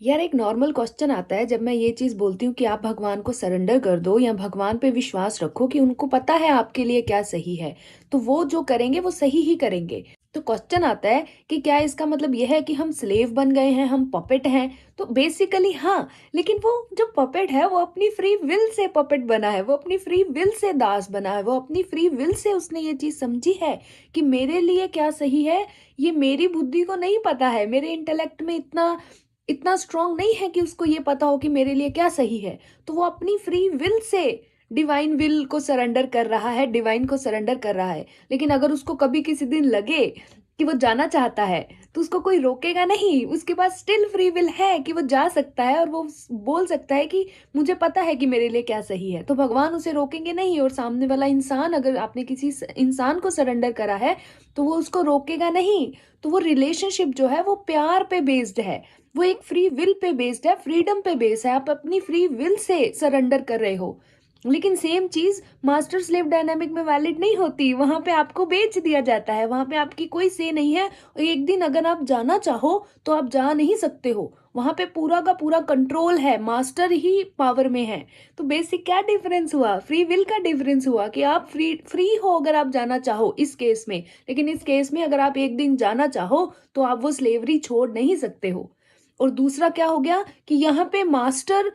यार एक normal question आता है जब मैं ये चीज बोलती हूँ कि आप भगवान को सरेंडर कर दो या भगवान पे विश्वास रखो कि उनको पता है आपके लिए क्या सही है, तो वो जो करेंगे वो सही ही करेंगे। तो क्वेश्चन आता है कि क्या इसका मतलब यह है कि हम स्लेव बन गए हैं, हम पपेट हैं? तो बेसिकली हाँ, लेकिन वो जो पपेट है वो अपनी फ्री विल से पपेट बना है, वो अपनी फ्री विल से दास बना है, वो अपनी फ्री विल से उसने ये चीज समझी है कि मेरे लिए क्या सही है। ये मेरी बुद्धि को नहीं पता है, मेरे इंटेलेक्ट में इतना इतना स्ट्रांग नहीं है कि उसको ये पता हो कि मेरे लिए क्या सही है। तो वो अपनी free will say divine will को सरेंडर कर रहा है, डिवाइन को सरेंडर कर रहा है। लेकिन अगर उसको कभी किसी दिन लगे कि वो जाना चाहता है, तो उसको कोई रोकेगा नहीं, उसके पास स्टिल फ्री विल है कि वो जा सकता है और वो बोल सकता है कि मुझे पता है कि मेरे लिए क्या सही है। तो भगवान उसे रोकेंगे नहीं, और सामने वाला इंसान, अगर आपने किसी इंसान को सरेंडर करा है तो वो उसको रोकेगा नहीं। तो वो रिलेशनशिप जो है वो प्यार पे बेस्ड है, वो एक फ्री विल पे बेस्ड है, फ्रीडम पे बेस्ड है, आप अपनी फ्री विल से सरेंडर कर रहे हो। लेकिन सेम चीज मास्टर स्लेव डायनामिक में वैलिड नहीं होती, वहां पे आपको बेच दिया जाता है, वहां पे आपकी कोई से नहीं है। और एक दिन अगर आप जाना चाहो तो आप जा नहीं सकते हो, वहां पे पूरा का पूरा कंट्रोल है, मास्टर ही पावर में है। तो बेसिक क्या डिफरेंस हुआ? फ्री विल का डिफरेंस हुआ कि आप फ्री फ्री हो अगर आप जाना चाहो इस केस में। लेकिन इस केस में अगर आप एक दिन जाना चाहो तो आप वो स्लेवरी छोड़ नहीं सकते हो। और दूसरा क्या हो गया कि यहाँ पे मास्टर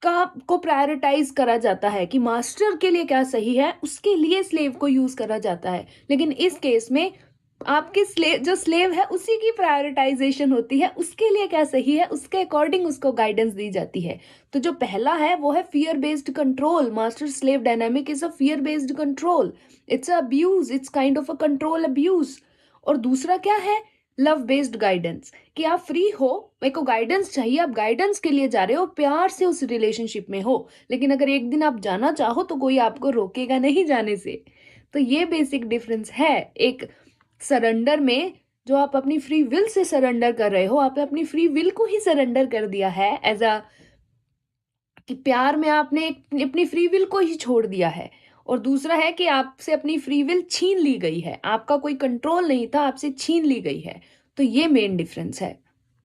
का को प्रायोरिटाइज करा जाता है कि मास्टर के लिए क्या सही है, उसके लिए स्लेव को यूज करा जाता है। लेकिन इस केस में आपके स्लेव, जो स्लेव है उसी की प्रायोरिटाइजेशन होती है, उसके लिए क्या सही है उसके अकॉर्डिंग उसको गाइडेंस दी जाती है। तो जो पहला है वो है fear based control, master slave dynamic is a fear based control, it's abuse, it's kind of a control abuse. और दूसरा क्या है? लव बेस्ड गाइडेंस, कि आप फ्री हो, मेरे को गाइडेंस चाहिए, आप गाइडेंस के लिए जा रहे हो, प्यार से उस रिलेशनशिप में हो। लेकिन अगर एक दिन आप जाना चाहो तो कोई आपको रोकेगा नहीं जाने से। तो ये बेसिक डिफरेंस है एक सरेंडर में। जो आप अपनी फ्री विल से सरेंडर कर रहे हो, आपने अपनी फ्री विल को ही सरेंडर कर दिया है एज अ, कि प्यार में आपने अपनी फ्री विल को ही छोड़ दिया है। और दूसरा है कि आपसे अपनी फ्री विल छीन ली गई है, आपका कोई कंट्रोल नहीं था, आपसे छीन ली गई है। तो ये मेन डिफरेंस है।